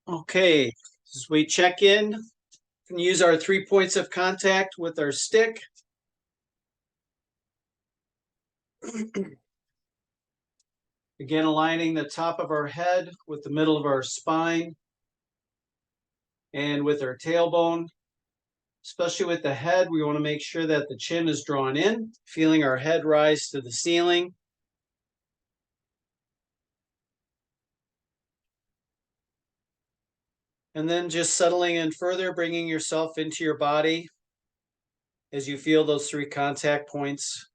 Okay, as we check in, we can use our 3 points of contact with our stick. Again, aligning the top of our head with the middle of our spine and with our tailbone. Especially with the head, we want to make sure that the chin is drawn in, feeling our head rise to the ceiling. And then just settling in further, bringing yourself into your body as you feel those 3 contact points.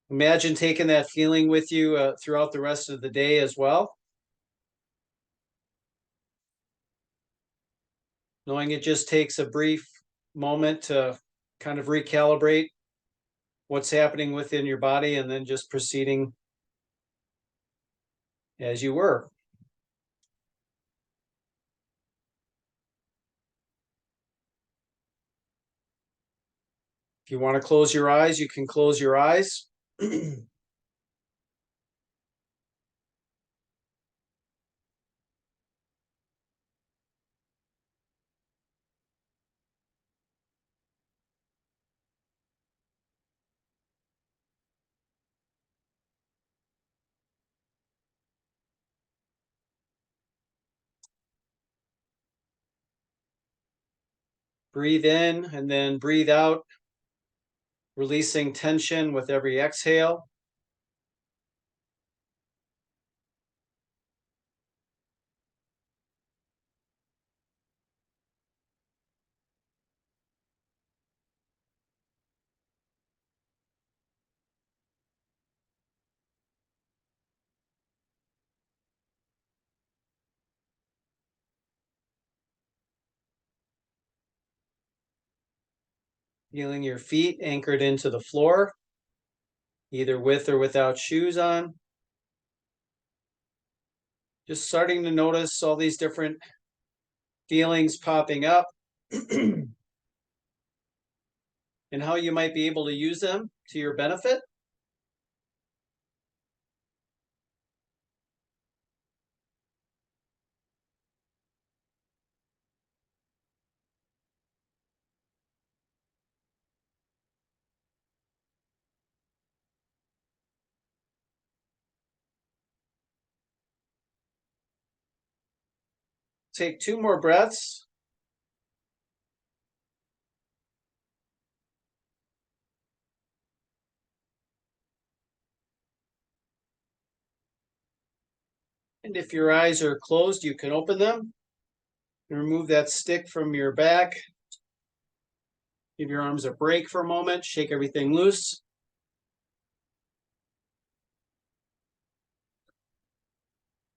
Imagine taking that feeling with you throughout the rest of the day as well. Knowing it just takes a brief moment to kind of recalibrate what's happening within your body and then just proceeding as you were. If you want to close your eyes, you can close your eyes. Breathe in and then breathe out, releasing tension with every exhale. Feeling your feet anchored into the floor, either with or without shoes on. Just starting to notice all these different feelings popping up and how you might be able to use them to your benefit. Take 2 more breaths. And if your eyes are closed, you can open them. And remove that stick from your back. Give your arms a break for a moment. Shake everything loose.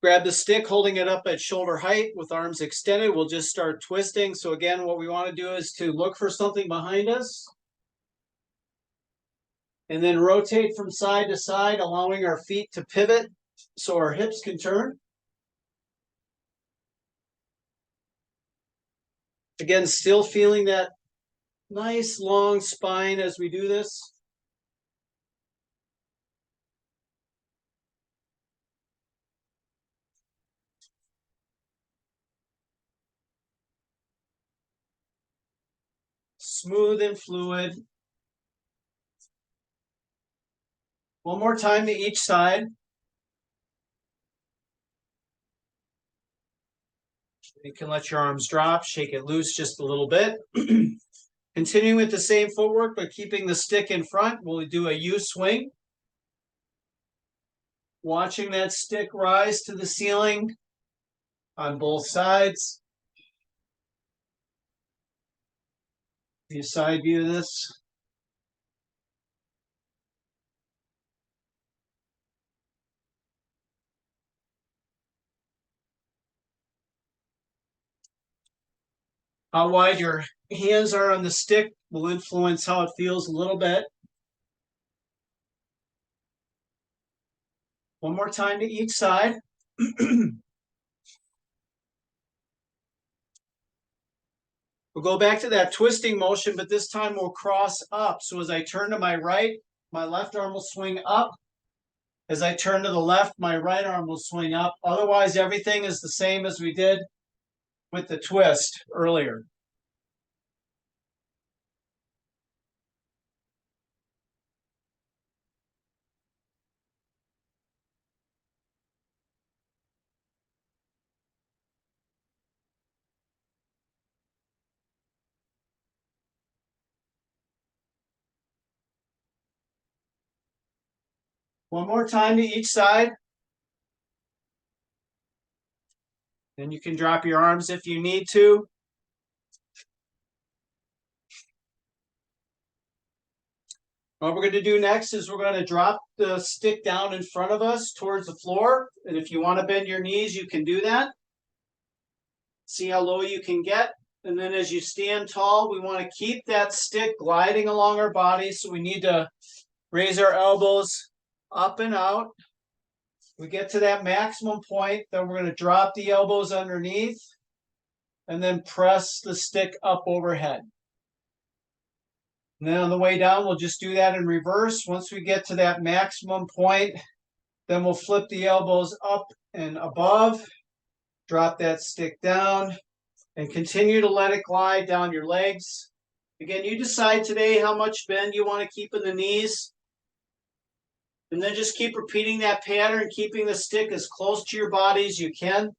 Grab the stick, holding it up at shoulder height with arms extended. We'll just start twisting. So again, what we want to do is to look for something behind us. And then rotate from side to side, allowing our feet to pivot so our hips can turn. Again, still feeling that nice long spine as we do this. Smooth and fluid. One more time to each side. You can let your arms drop, shake it loose just a little bit. Continuing with the same footwork, but keeping the stick in front, we'll do a U swing. Watching that stick rise to the ceiling on both sides. The side view of this. How wide your hands are on the stick will influence how it feels a little bit. One more time to each side. We'll go back to that twisting motion, but this time we'll cross up. So as I turn to my right, my left arm will swing up. As I turn to the left, my right arm will swing up. Otherwise, everything is the same as we did with the twist earlier. One more time to each side. Then you can drop your arms if you need to. What we're going to do next is we're going to drop the stick down in front of us towards the floor. And if you want to bend your knees, you can do that. See how low you can get. And then as you stand tall, we want to keep that stick gliding along our body. So we need to raise our elbows up and out. We get to that maximum point, then we're going to drop the elbows underneath and then press the stick up overhead. And then on the way down, we'll just do that in reverse. Once we get to that maximum point, then we'll flip the elbows up and above, drop that stick down, and continue to let it glide down your legs. Again, you decide today how much bend you want to keep in the knees. And then just keep repeating that pattern, keeping the stick as close to your body as you can.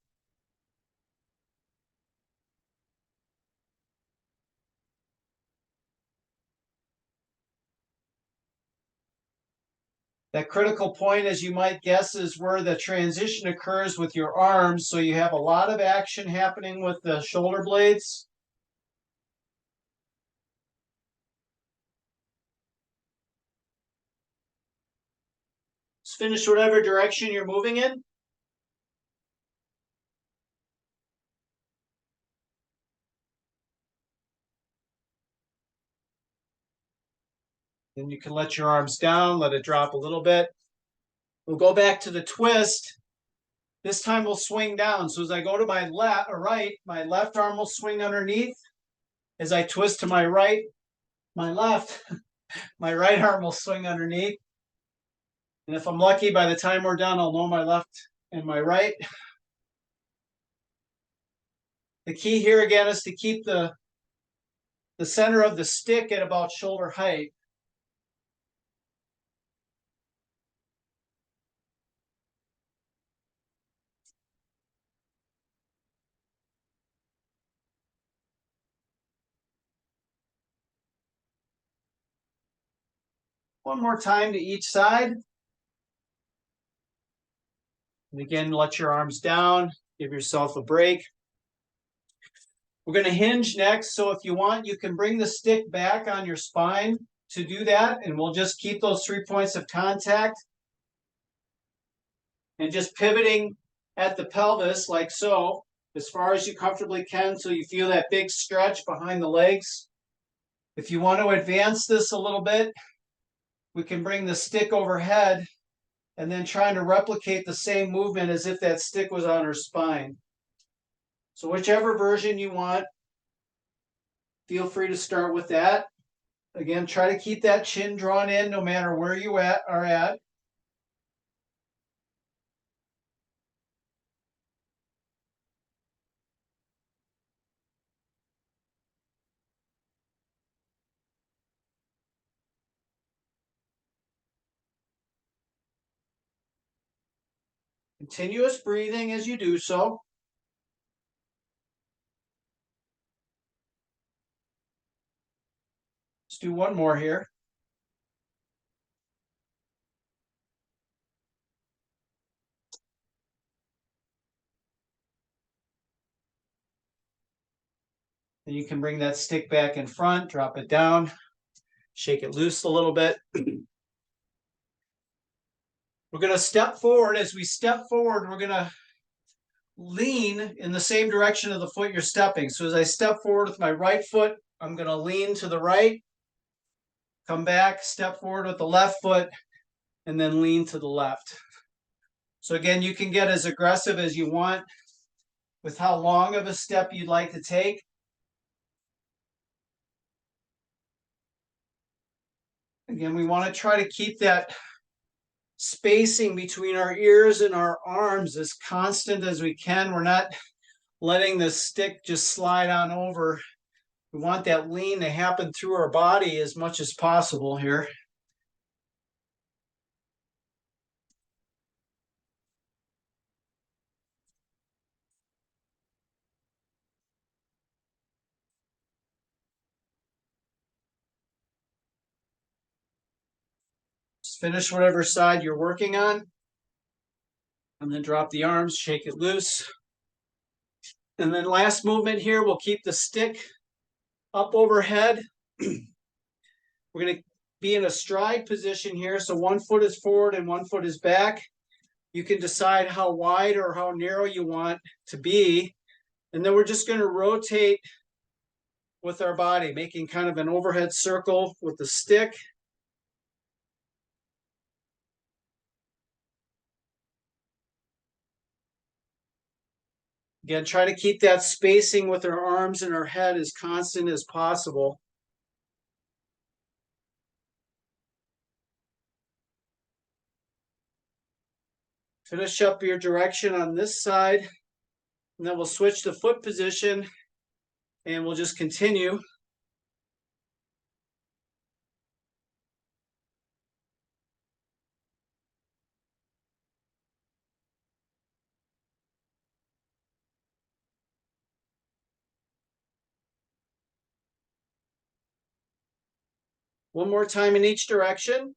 That critical point, as you might guess, is where the transition occurs with your arms. So you have a lot of action happening with the shoulder blades. Just finish whatever direction you're moving in. Then you can let your arms down, let it drop a little bit. We'll go back to the twist. This time we'll swing down. So as I go to my left or right, my left arm will swing underneath. As I twist to my right, my left, my right arm will swing underneath. And if I'm lucky, by the time we're done, I'll know my left and my right. The key here again is to keep the center of the stick at about shoulder height. One more time to each side. And again, let your arms down, give yourself a break. We're going to hinge next. So if you want, you can bring the stick back on your spine to do that. And we'll just keep those 3 points of contact. And just pivoting at the pelvis like so, as far as you comfortably can, so you feel that big stretch behind the legs. If you want to advance this a little bit, we can bring the stick overhead and then trying to replicate the same movement as if that stick was on her spine. So whichever version you want, feel free to start with that. Again, try to keep that chin drawn in no matter where you are at. Continuous breathing as you do so. Let's do one more here. And you can bring that stick back in front, drop it down, shake it loose a little bit. We're going to step forward. As we step forward, we're going to lean in the same direction of the foot you're stepping. So as I step forward with my right foot, I'm going to lean to the right, come back, step forward with the left foot, and then lean to the left. So again, you can get as aggressive as you want with how long of a step you'd like to take. Again, we want to try to keep that spacing between our ears and our arms as constant as we can. We're not letting the stick just slide on over. We want that lean to happen through our body as much as possible here. Just finish whatever side you're working on, and then drop the arms, shake it loose. And then last movement here, we'll keep the stick up overhead. We're going to be in a stride position here. So one foot is forward and one foot is back. You can decide how wide or how narrow you want to be. And then we're just going to rotate with our body, making kind of an overhead circle with the stick. Again, try to keep that spacing with our arms and our head as constant as possible. Finish up your direction on this side, and then we'll switch to foot position, and we'll just continue. One more time in each direction.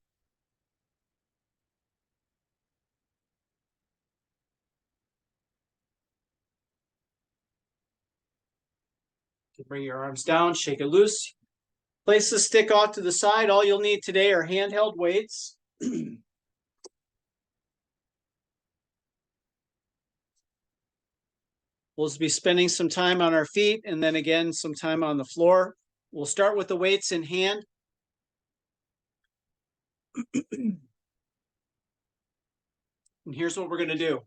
Bring your arms down, shake it loose. Place the stick off to the side. All you'll need today are handheld weights. We'll be spending some time on our feet and then again some time on the floor. We'll start with the weights in hand. And here's what we're going to do.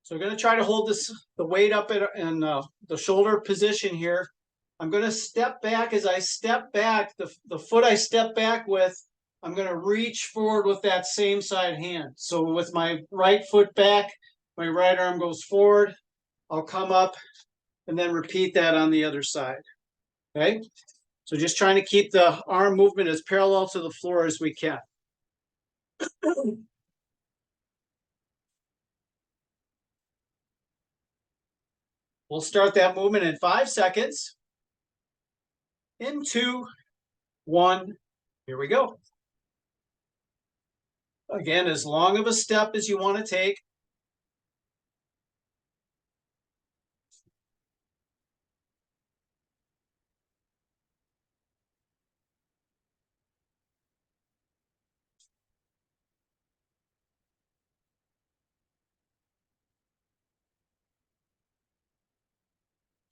So we're going to try to hold the weight up in the shoulder position here. I'm going to step back. As I step back, the foot I step back with, I'm going to reach forward with that same side hand. So with my right foot back, my right arm goes forward. I'll come up and then repeat that on the other side. Okay? So just trying to keep the arm movement as parallel to the floor as we can. We'll start that movement in 5 seconds. In 2, 1, here we go. Again, as long of a step as you want to take.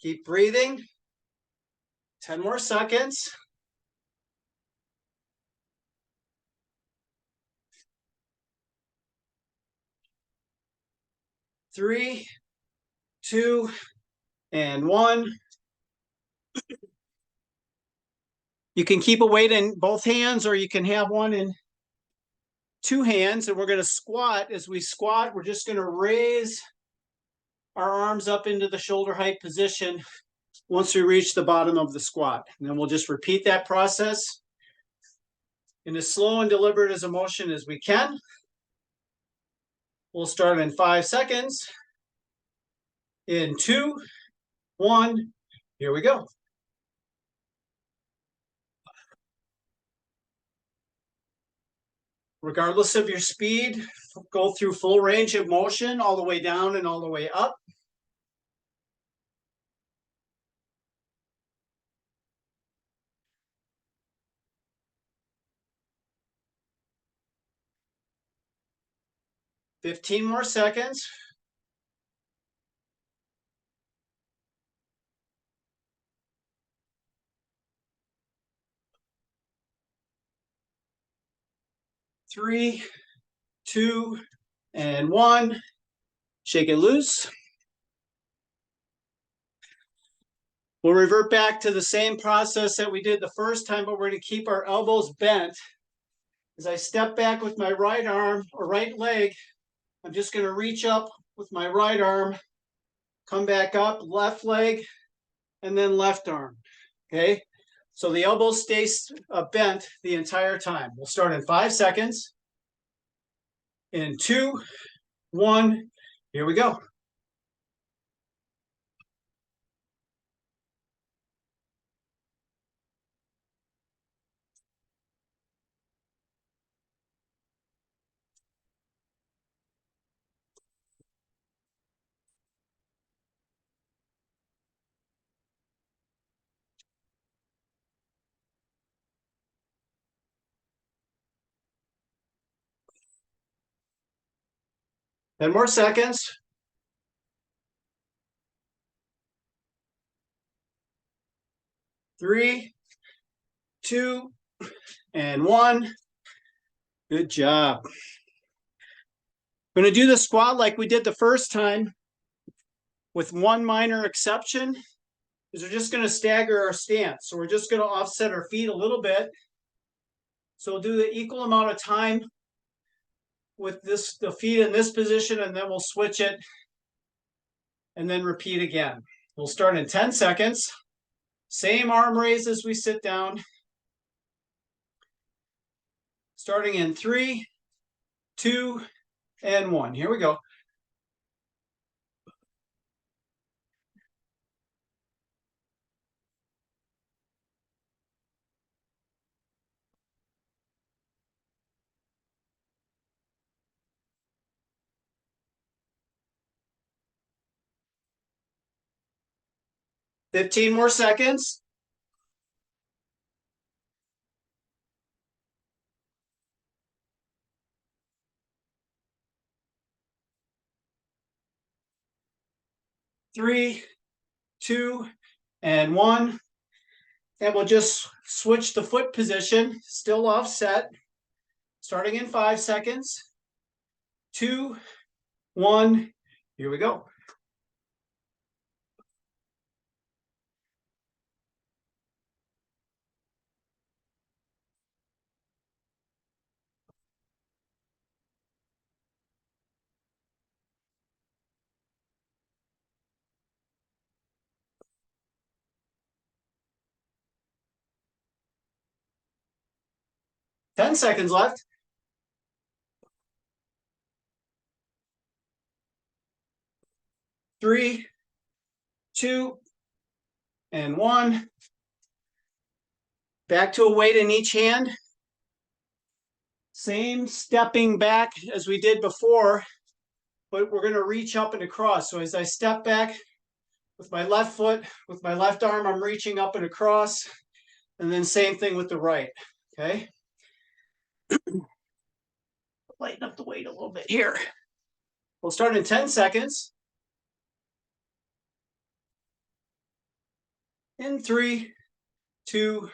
Keep breathing. 10 more seconds. 3, 2, and 1. You can keep a weight in both hands, or you can have one in 2 hands. And we're going to squat. As we squat, we're just going to raise our arms up into the shoulder height position once we reach the bottom of the squat. And then we'll just repeat that process in as slow and deliberate as a motion as we can. We'll start in 5 seconds. In 2, 1, here we go. Regardless of your speed, go through full range of motion all the way down and all the way up. "15 more seconds. 3, 2, and 1. Shake it loose. We'll revert back to the same process that we did the first time, but we're going to keep our elbows bent. As I step back with my right arm or right leg, I'm just going to reach up with my right arm, come back up, left leg, and then left arm. Okay, so the elbow stays bent the entire time. We'll start in 5 seconds. In 2, 1, here we go. Ten more seconds. 3, 2, and 1. Good job. I'm going to do the squat like we did the first time, with one minor exception, is we're just going to stagger our stance. So we're just going to offset our feet a little bit. So we'll do the equal amount of time with the feet in this position, and then we'll switch it and then repeat again. We'll start in 10 seconds. Same arm raise as we sit down. Starting in 3, 2, and 1. Here we go. Fifteen more seconds. 3, 2, and 1. And we'll just switch the foot position, still offset, starting in 5 seconds. 2, 1, here we go. Ten seconds left. 3, 2, and 1. Back to a weight in each hand. Same stepping back as we did before, but we're going to reach up and across. So as I step back with my left foot, with my left arm, I'm reaching up and across. And then same thing with the right. Okay. Lighten up the weight a little bit here. We'll start in 10 seconds. In 3, 2,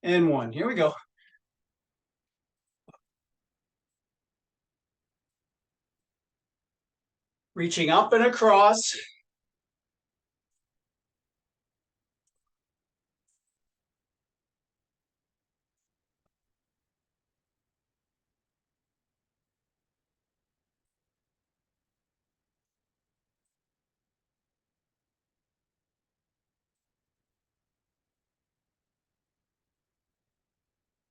and 1. Here we go. Reaching up and across.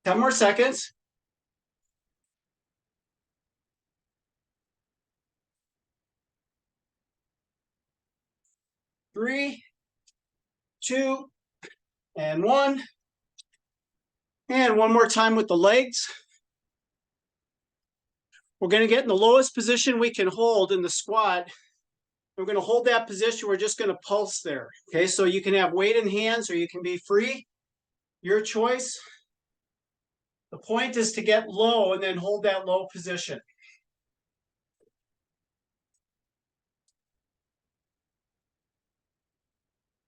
Ten more seconds. 3, 2, and 1. And one more time with the legs. We're going to get in the lowest position we can hold in the squat. We're going to hold that position. We're just going to pulse there. Okay, so you can have weight in hands or you can be free. Your choice. The point is to get low and then hold that low position.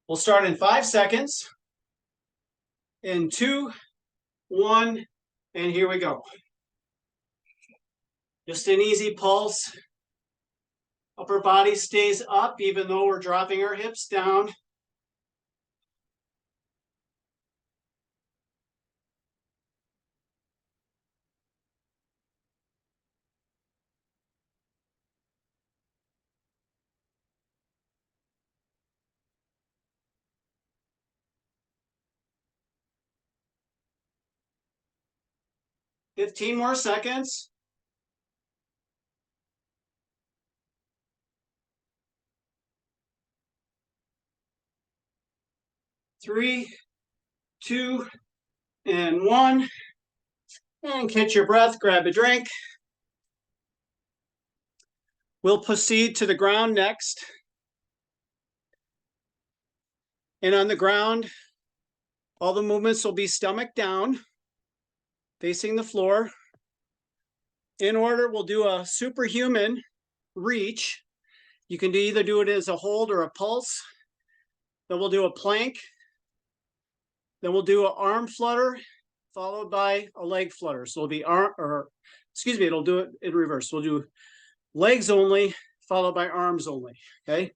We'll start in 5 seconds. In 2, 1, and here we go. Just an easy pulse. Upper body stays up even though we're dropping our hips down. 15 more seconds. 3, 2, and 1. And catch your breath, grab a drink. We'll proceed to the ground next. And on the ground, all the movements will be stomach down, facing the floor. In order, we'll do a superhuman reach. You can either do it as a hold or a pulse. Then we'll do a plank. Then we'll do an arm flutter, followed by a leg flutter. So it'll be it'll do it in reverse. We'll do legs only, followed by arms only, okay?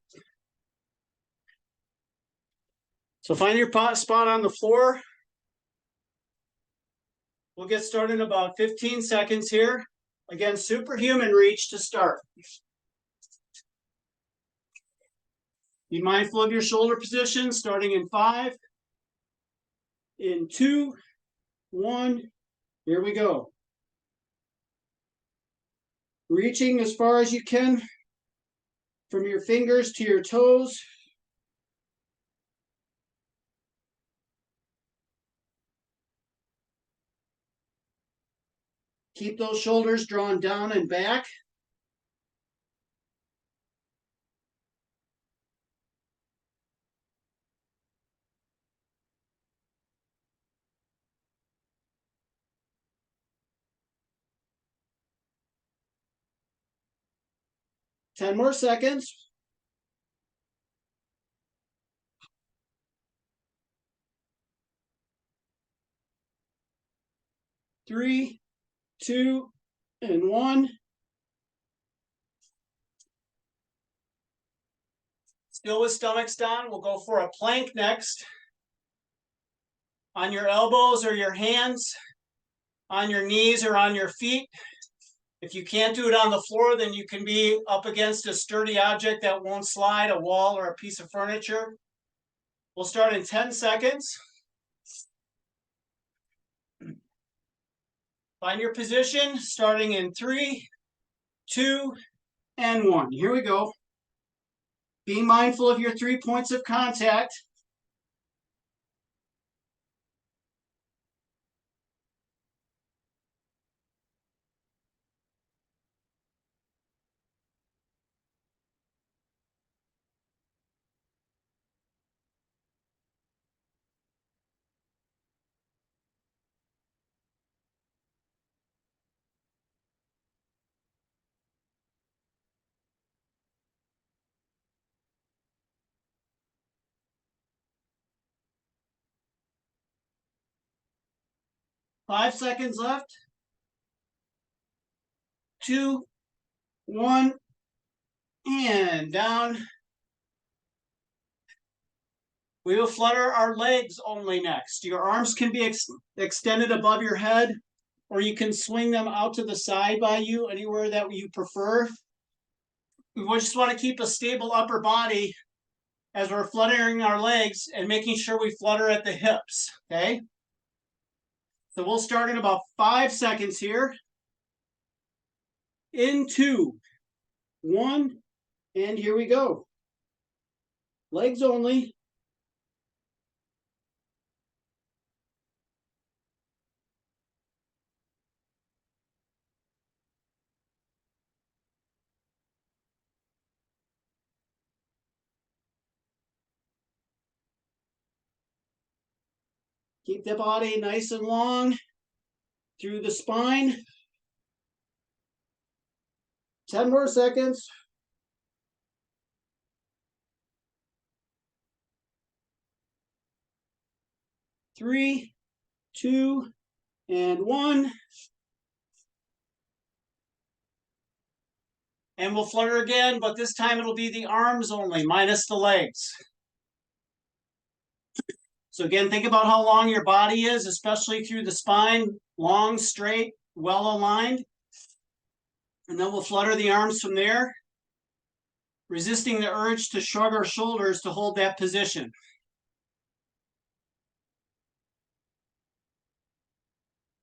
So find your spot on the floor. We'll get started in about 15 seconds here. Again, superhuman reach to start. Be mindful of your shoulder position, starting in 5, in 2, 1, here we go. Reaching as far as you can from your fingers to your toes. Keep those shoulders drawn down and back. Ten more seconds. Three, 2, and 1. Still with stomachs down, we'll go for a plank next. On your elbows or your hands, on your knees or on your feet. If you can't do it on the floor, then you can be up against a sturdy object that won't slide, a wall or a piece of furniture. We'll start in 10 seconds. Find your position, starting in 3, 2, and 1. Here we go. Be mindful of your 3 points of contact. Five seconds left. 2, 1, and down. We will flutter our legs only next. Your arms can be extended above your head, or you can swing them out to the side by you, anywhere that you prefer. We just want to keep a stable upper body as we're fluttering our legs and making sure we flutter at the hips, okay? So we'll start in about 5 seconds here. In 2, 1, and here we go. Legs only. Keep the body nice and long through the spine. 10 more seconds. 3, 2, and 1. And we'll flutter again, but this time it'll be the arms only, minus the legs. So again, think about how long your body is, especially through the spine, long, straight, well aligned. And then we'll flutter the arms from there, resisting the urge to shrug our shoulders to hold that position.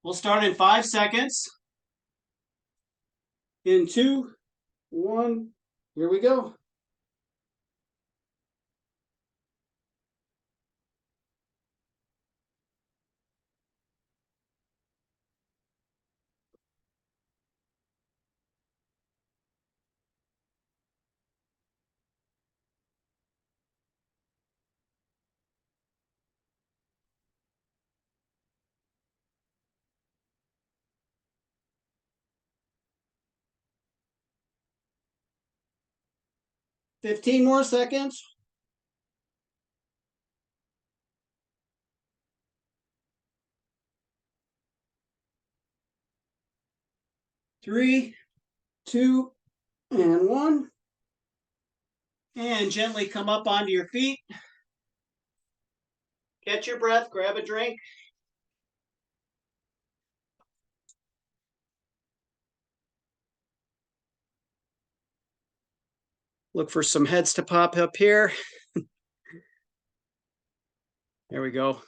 We'll start in 5 seconds. In 2, 1, here we go. Fifteen more seconds. 3, 2, and 1. And gently come up onto your feet. Catch your breath, grab a drink. Look for some heads to pop up here. There we go.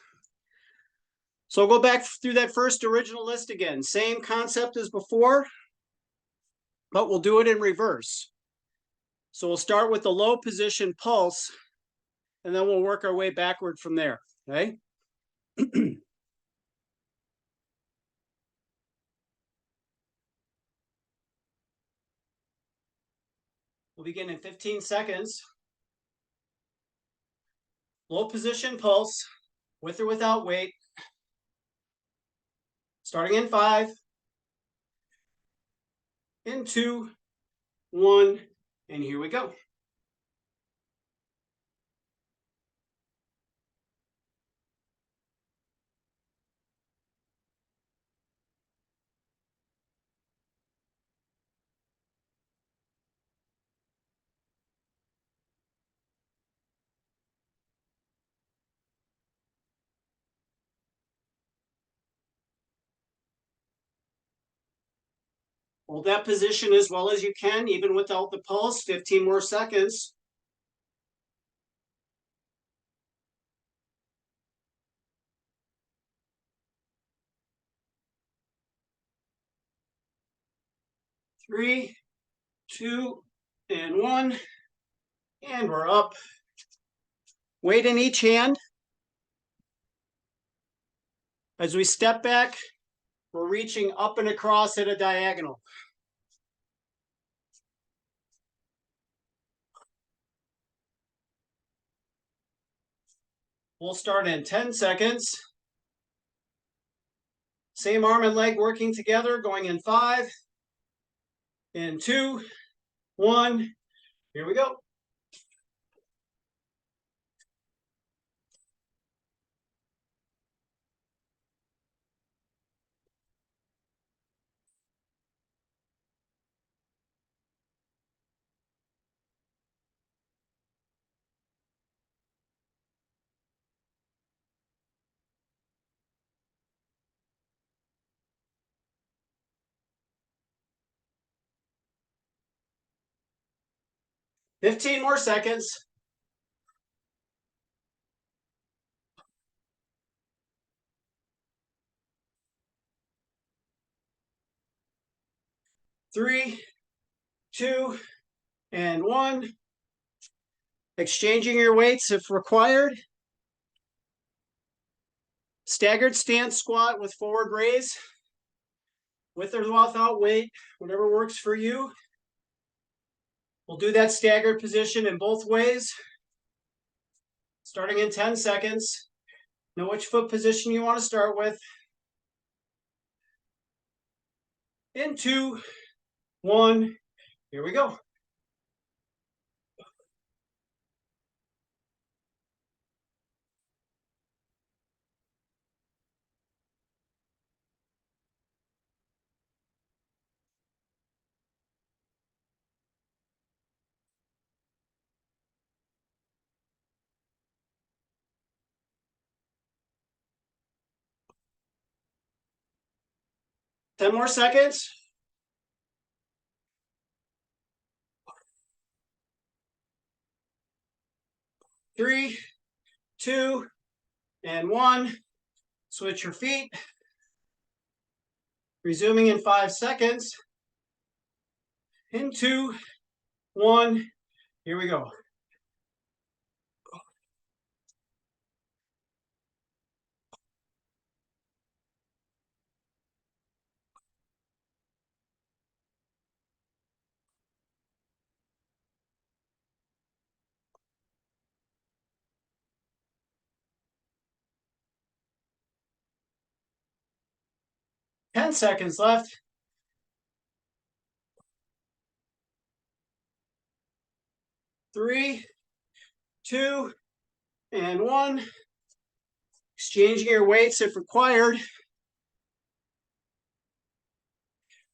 So we'll go back through that first original list again. Same concept as before, but we'll do it in reverse. So we'll start with the low position pulse, and then we'll work our way backward from there, okay? We'll begin in 15 seconds. Low position pulse, with or without weight. Starting in 5, in 2, 1, and here we go. Hold that position as well as you can, even without the pulse. 15 more seconds. Three, 2, and 1. And we're up. Weight in each hand. As we step back, we're reaching up and across at a diagonal. We'll start in 10 seconds. Same arm and leg working together, going in 5, in 2, 1. Here we go. Fifteen more seconds. 3, 2, and 1. Exchanging your weights if required. Staggered stance squat with forward raise. With or without weight, whatever works for you. We'll do that staggered position in both ways. Starting in 10 seconds. Know which foot position you want to start with. In 2, 1. Here we go. Ten more seconds. 3, 2, and 1. Switch your feet. Resuming in 5 seconds. In 2, 1, here we go. Ten seconds left. 3, 2, and 1. Exchanging your weights if required.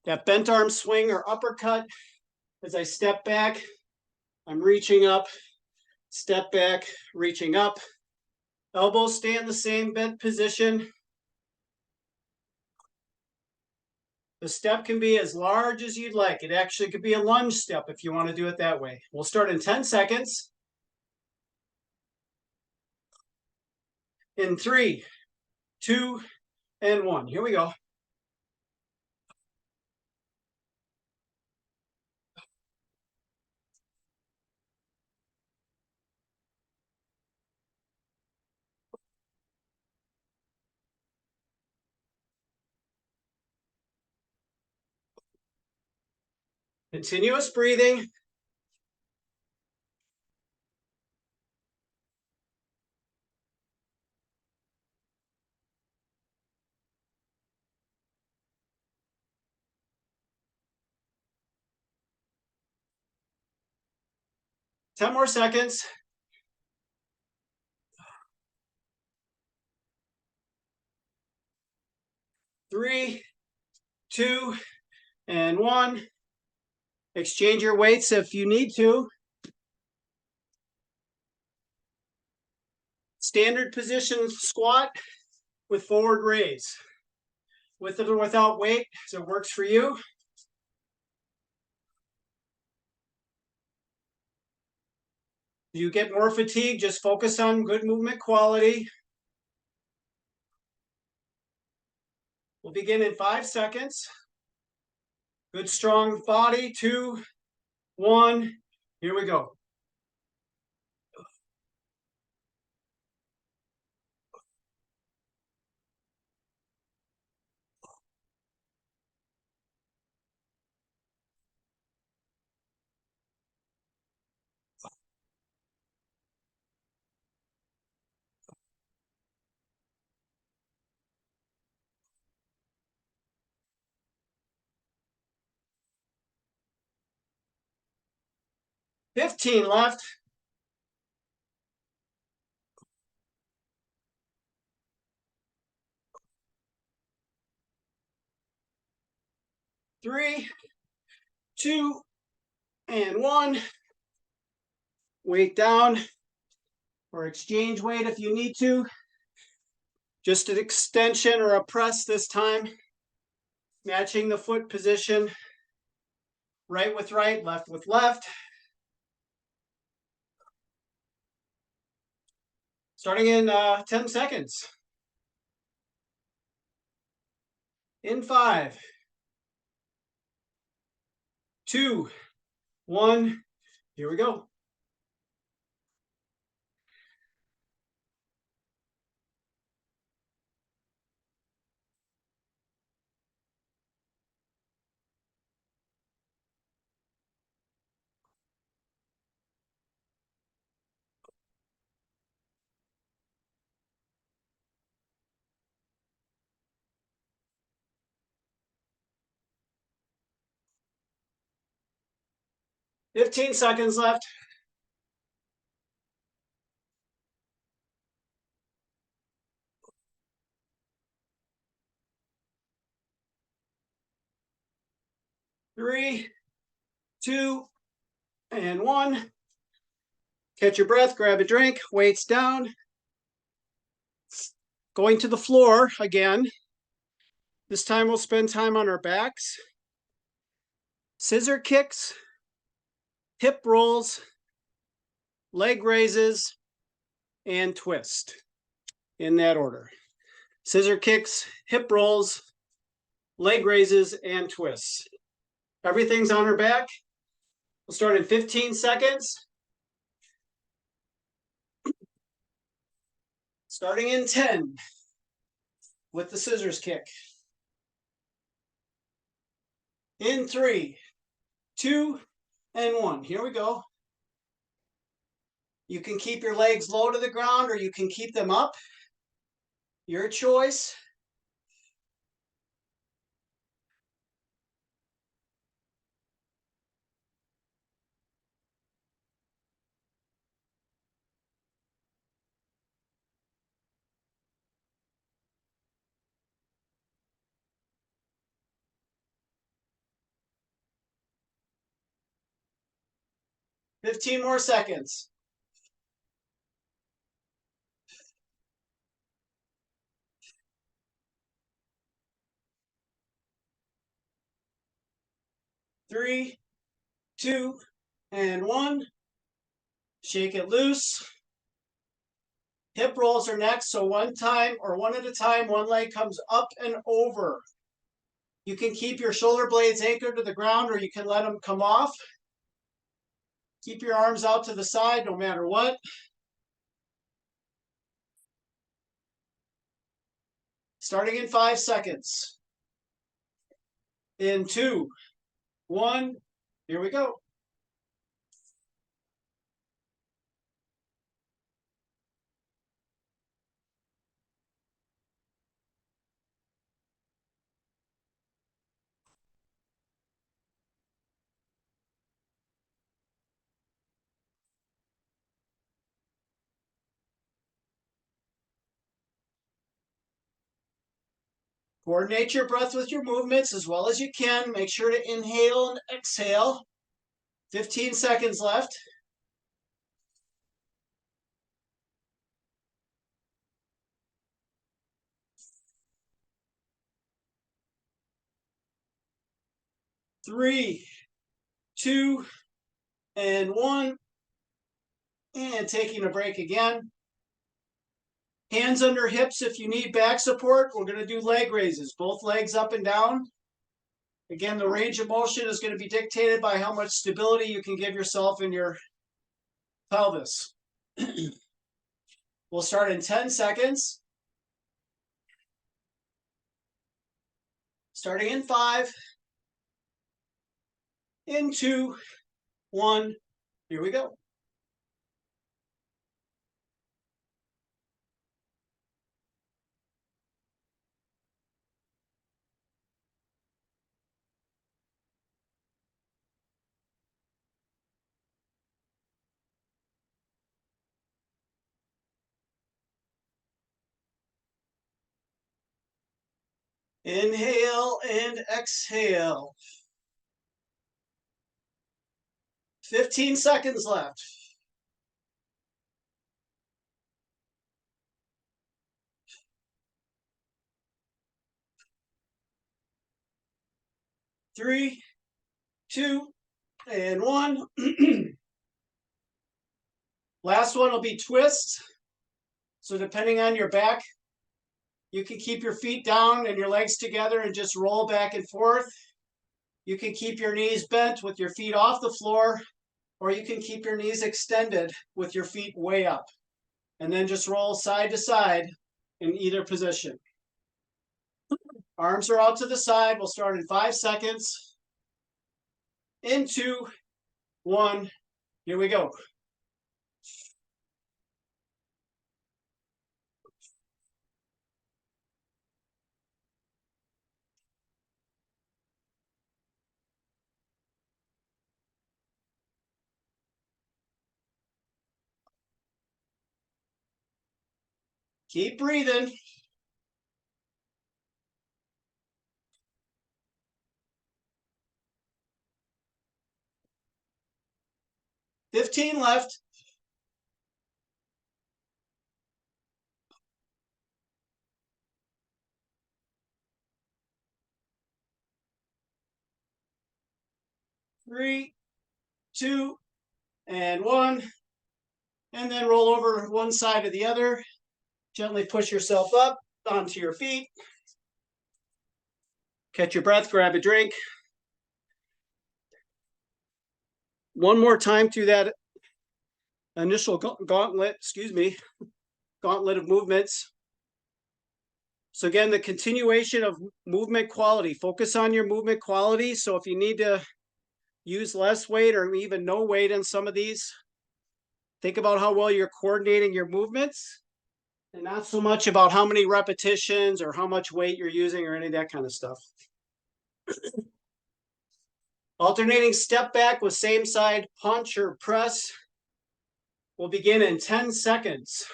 That bent arm swing or uppercut. As I step back, I'm reaching up, step back, reaching up. Elbows stay in the same bent position. The step can be as large as you'd like. It actually could be a lunge step if you want to do it that way. We'll start in 10 seconds. In 3, 2, and 1. Here we go. Continuous breathing. Ten more seconds. 3, 2, and 1. Exchange your weights if you need to. Standard position squat with forward raise. With or without weight, so it works for you. You get more fatigue, just focus on good movement quality. We'll begin in 5 seconds. Good strong body. 2, 1. Here we go. $15 left. 3, 2, and 1. Weight down or exchange weight if you need to. Just an extension or a press this time. Matching the foot position. Right with right, left with left. Starting in 10 seconds. In 5, 2, 1. Here we go. $15 seconds left. 3, 2, and 1. Catch your breath, grab a drink, weights down. Going to the floor again. This time we'll spend time on our backs. Scissor kicks, hip rolls, leg raises, and twist. In that order. Scissor kicks, hip rolls, leg raises, and twists. Everything's on her back. We'll start in 15 seconds. Starting in 10 with the scissors kick. In 3, 2, and 1. Here we go. You can keep your legs low to the ground or you can keep them up. Your choice. Fifteen more seconds. Three, 2, and 1. Shake it loose. Hip rolls are next, so one time or one at a time, one leg comes up and over. You can keep your shoulder blades anchored to the ground or you can let them come off. Keep your arms out to the side no matter what. Starting in 5 seconds. In 2, 1, here we go. Coordinate your breath with your movements as well as you can. Make sure to inhale and exhale. 15 seconds left. Three, 2, and 1. And taking a break again. Hands under hips if you need back support. We're going to do leg raises, both legs up and down. Again, the range of motion is going to be dictated by how much stability you can give yourself in your pelvis. We'll start in 10 seconds. Starting in 5, in 2, 1. Here we go. Inhale and exhale. 15 seconds left. Three, 2, and 1. Last one will be twists. So depending on your back, you can keep your feet down and your legs together and just roll back and forth. You can keep your knees bent with your feet off the floor, or you can keep your knees extended with your feet way up. And then just roll side to side in either position. Arms are out to the side. We'll start in 5 seconds. In 2, 1. Here we go. Keep breathing. $15 left. Three, 2, and 1. And then roll over one side to the other. Gently push yourself up onto your feet. Catch your breath, grab a drink. One more time through that initial gauntlet, gauntlet of movements. So again, the continuation of movement quality. Focus on your movement quality. So if you need to use less weight or even no weight in some of these, think about how well you're coordinating your movements and not so much about how many repetitions or how much weight you're using or any of that kind of stuff. Alternating step back with same side punch or press will begin in 10 seconds.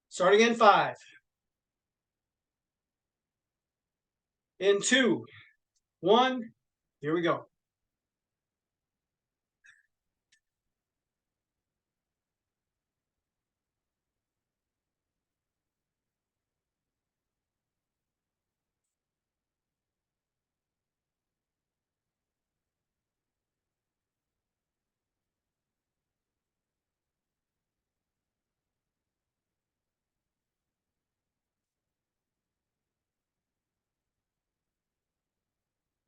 Starting in 5. In 2, 1, here we go.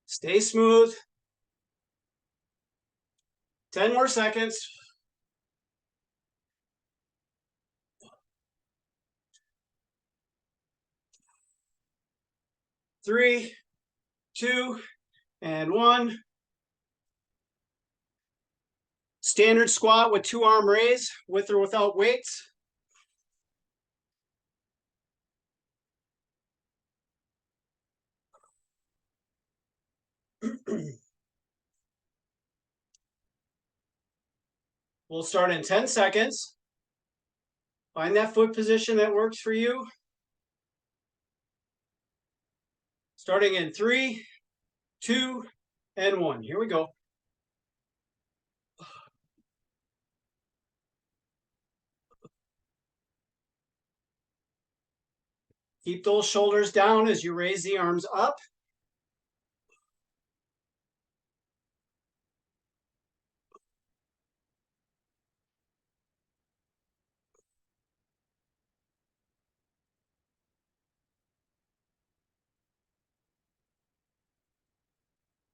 Stay smooth. 10 more seconds. 3, 2, and 1. Standard squat with 2 arm raise, with or without weights. We'll start in 10 seconds. Find that foot position that works for you. Starting in 3, 2, and 1. Here we go. Keep those shoulders down as you raise the arms up.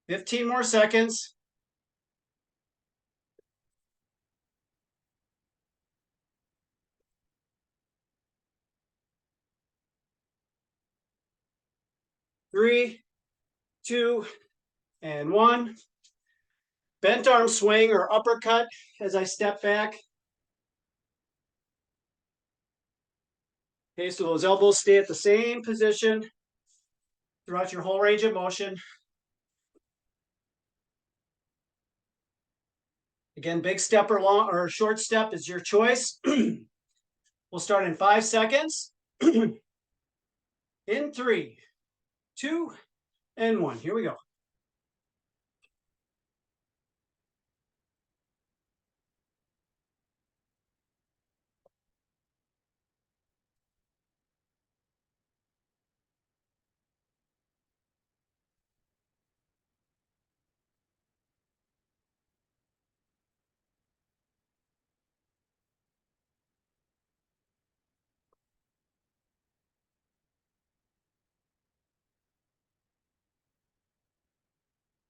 Fifteen more seconds. 3, 2, and 1. Bent arm swing or uppercut as I step back. Okay, so those elbows stay at the same position throughout your whole range of motion. Again, big step or long or short step is your choice. We'll start in 5 seconds. In 3, 2, and 1. Here we go.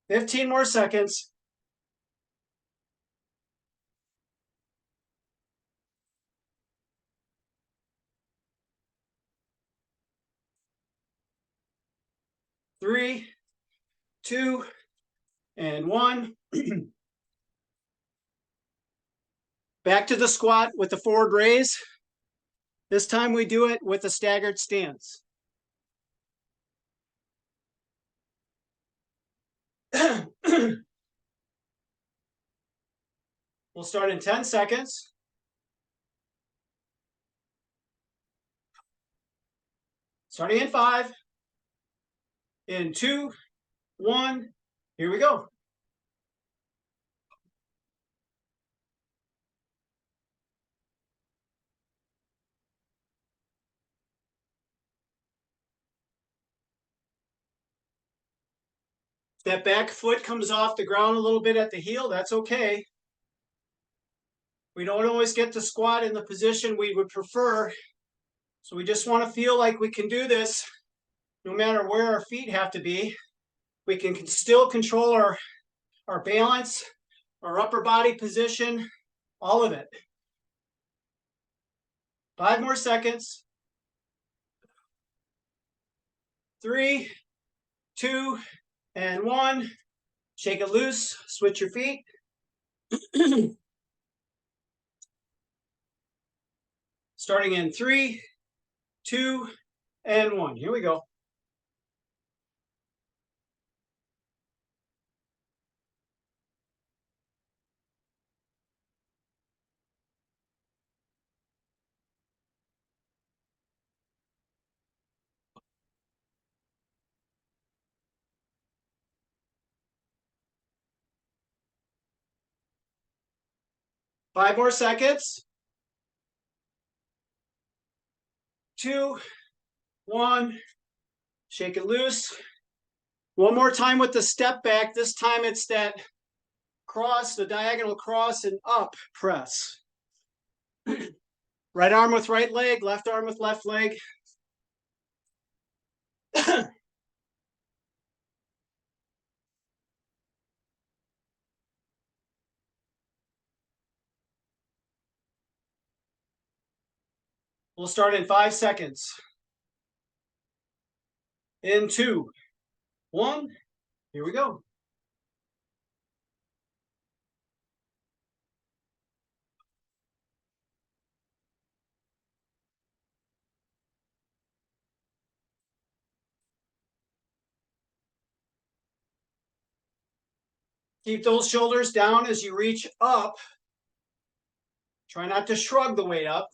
Fifteen more seconds. 3, 2, and 1. Back to the squat with the forward raise. This time we do it with a staggered stance. We'll start in 10 seconds. Starting in 5, in 2, 1. Here we go. That back foot comes off the ground a little bit at the heel. That's okay. We don't always get to squat in the position we would prefer. So we just want to feel like we can do this no matter where our feet have to be. We can still control our balance, our upper body position, all of it. 5 more seconds. 3, 2, and 1. Shake it loose, switch your feet. Starting in 3, 2, and 1. Here we go. Five more seconds. 2, 1. Shake it loose. One more time with the step back. This time it's that cross, the diagonal cross and up press. Right arm with right leg, left arm with left leg. We'll start in 5 seconds. In 2, 1. Here we go. Keep those shoulders down as you reach up. Try not to shrug the weight up.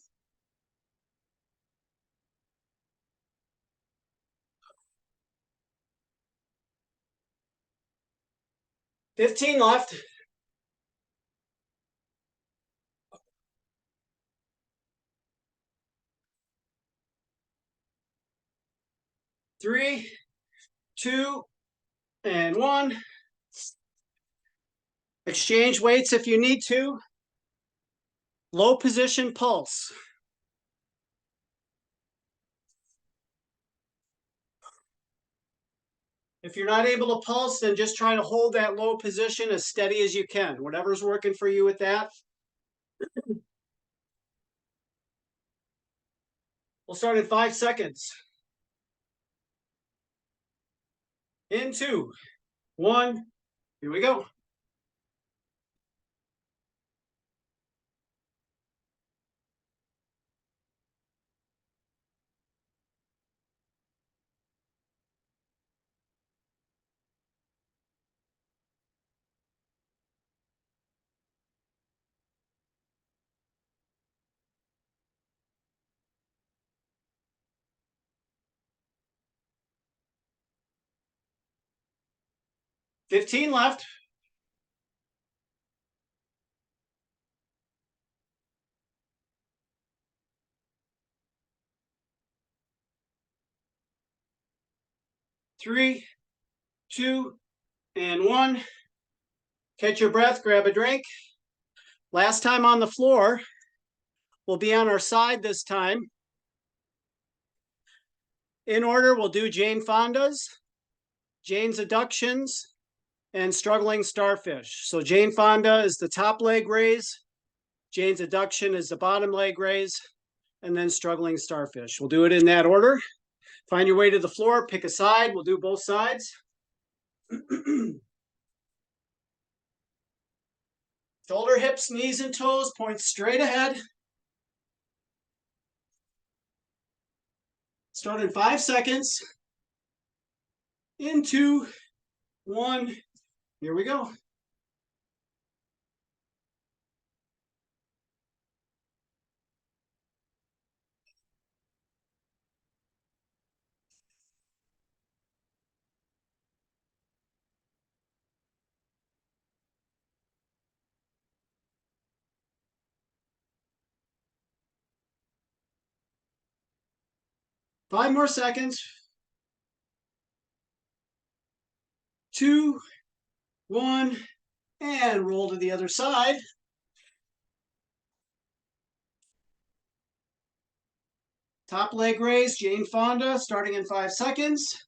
15 left. 3, 2, and 1. Exchange weights if you need to. Low position pulse. If you're not able to pulse, then just try to hold that low position as steady as you can. Whatever's working for you with that. We'll start in 5 seconds. In 2, 1. Here we go. $15 left. 3, 2, and 1. Catch your breath, grab a drink. Last time on the floor. We'll be on our side this time. In order, we'll do Jane Fonda's, Jane's adductions, and struggling starfish. So Jane Fonda is the top leg raise. Jane's adduction is the bottom leg raise, and then struggling starfish. We'll do it in that order. Find your way to the floor, pick a side. We'll do both sides. Shoulder, hips, knees, and toes point straight ahead. Start in 5 seconds. In 2, 1. Here we go. Five more seconds. 2, 1, and roll to the other side. Top leg raise, Jane Fonda, starting in 5 seconds.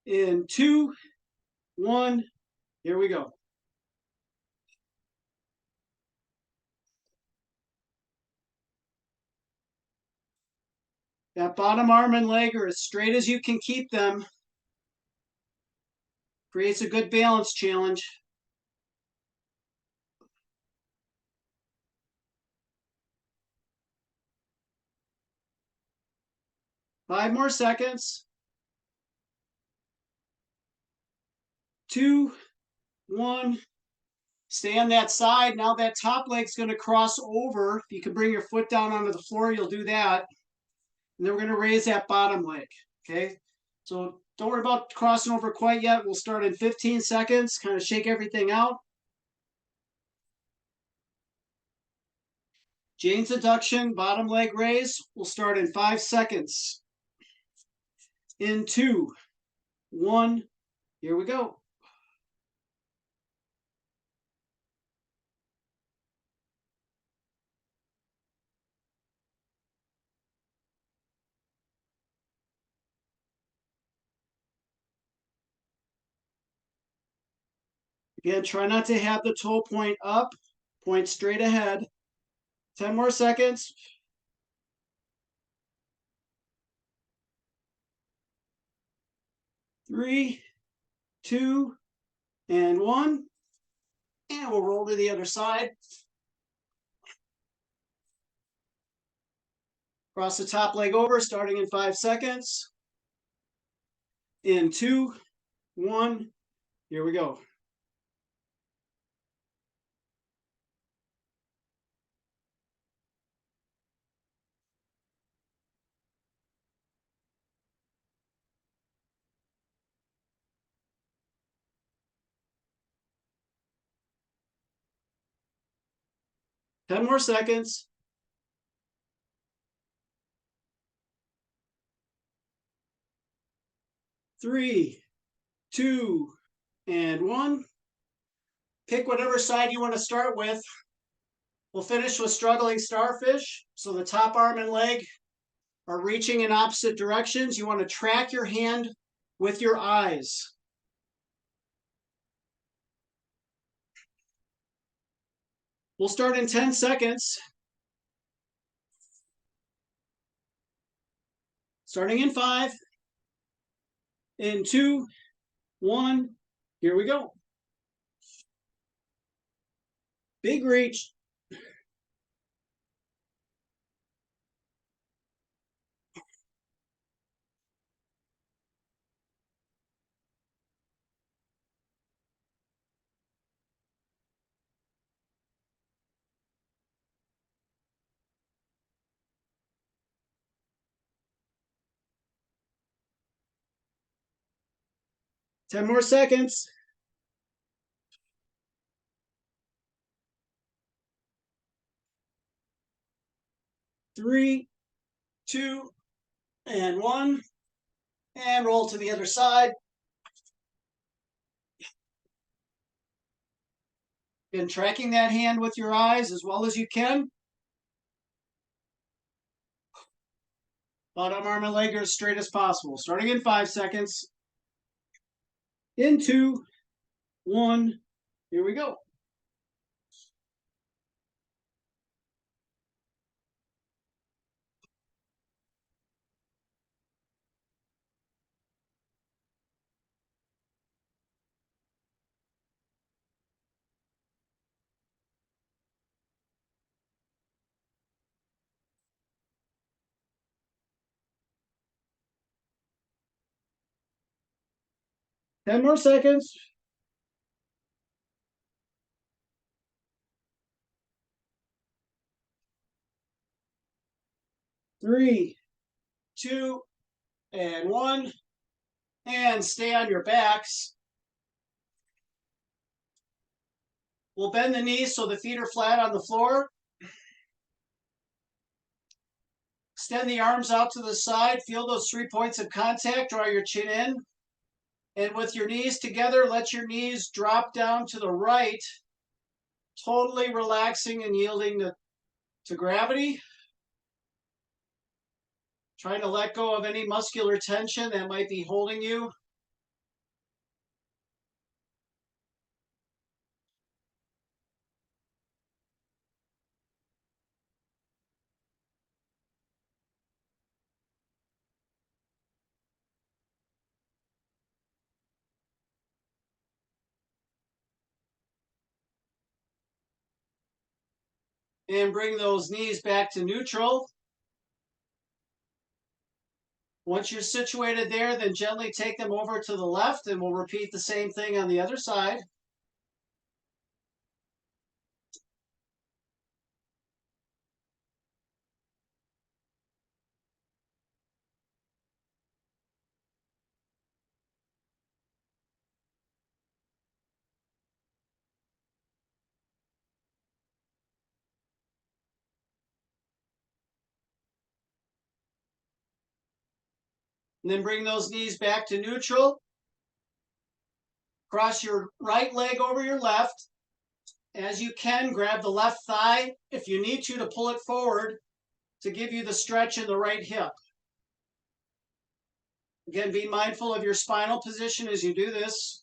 In 2, 1, here we go. That bottom arm and leg are as straight as you can keep them. Creates a good balance challenge. Five more seconds. 2, 1. Stay on that side. Now that top leg's going to cross over. If you can bring your foot down onto the floor, you'll do that. And then we're going to raise that bottom leg. Okay? So don't worry about crossing over quite yet. We'll start in 15 seconds. Kind of shake everything out. Jane's adduction, bottom leg raise. We'll start in 5 seconds. In 2, 1. Here we go. Again, try not to have the toe point up. Point straight ahead. 10 more seconds. 3, 2, and 1. And we'll roll to the other side. Cross the top leg over, starting in 5 seconds. In 2, 1. Here we go. Ten more seconds. 3, 2, and 1. Pick whatever side you want to start with. We'll finish with struggling starfish. So the top arm and leg are reaching in opposite directions. You want to track your hand with your eyes. We'll start in 10 seconds. Starting in 5, in 2, 1. Here we go. Big reach. Ten more seconds. 3, 2, and 1. And roll to the other side. And tracking that hand with your eyes as well as you can. Bottom arm and leg are as straight as possible. Starting in 5 seconds. In 2, 1. Here we go. Ten more seconds. 3, 2, and 1. And stay on your backs. We'll bend the knees so the feet are flat on the floor. Extend the arms out to the side. Feel those 3 points of contact. Draw your chin in. And with your knees together, let your knees drop down to the right, totally relaxing and yielding to gravity. Trying to let go of any muscular tension that might be holding you. And bring those knees back to neutral. Once you're situated there, then gently take them over to the left, and we'll repeat the same thing on the other side. And then bring those knees back to neutral. Cross your right leg over your left. As you can, grab the left thigh if you need to pull it forward to give you the stretch in the right hip. Again, be mindful of your spinal position as you do this.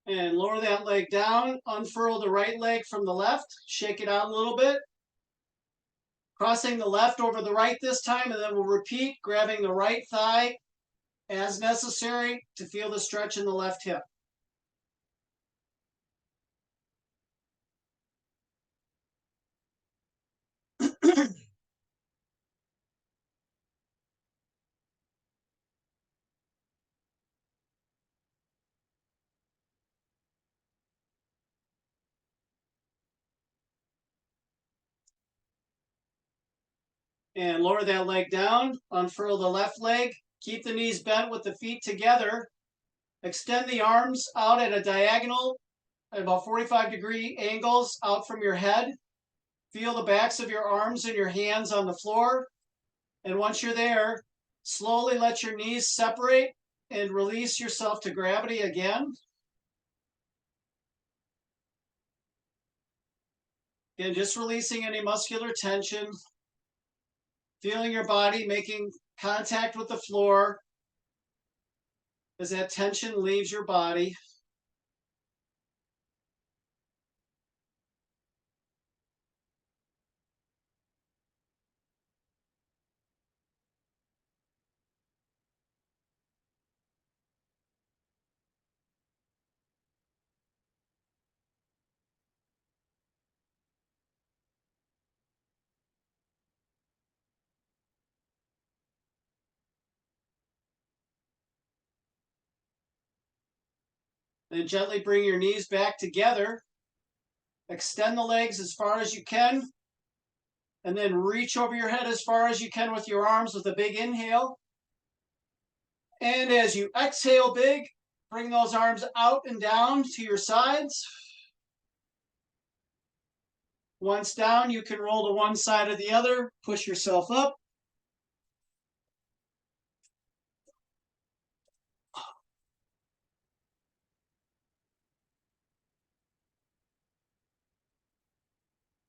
And lower that leg down, unfurl the right leg from the left, shake it out a little bit. Crossing the left over the right this time, and then we'll repeat, grabbing the right thigh as necessary to feel the stretch in the left hip. And lower that leg down, unfurl the left leg, keep the knees bent with the feet together. Extend the arms out at a diagonal at about 45-degree angles out from your head. Feel the backs of your arms and your hands on the floor. And once you're there, slowly let your knees separate and release yourself to gravity again. Again, just releasing any muscular tension. Feeling your body making contact with the floor as that tension leaves your body. Then gently bring your knees back together. Extend the legs as far as you can. And then reach over your head as far as you can with your arms with a big inhale. And as you exhale big, bring those arms out and down to your sides. Once down, you can roll to one side or the other, push yourself up.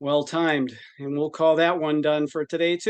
Well timed, and we'll call that one done for today too.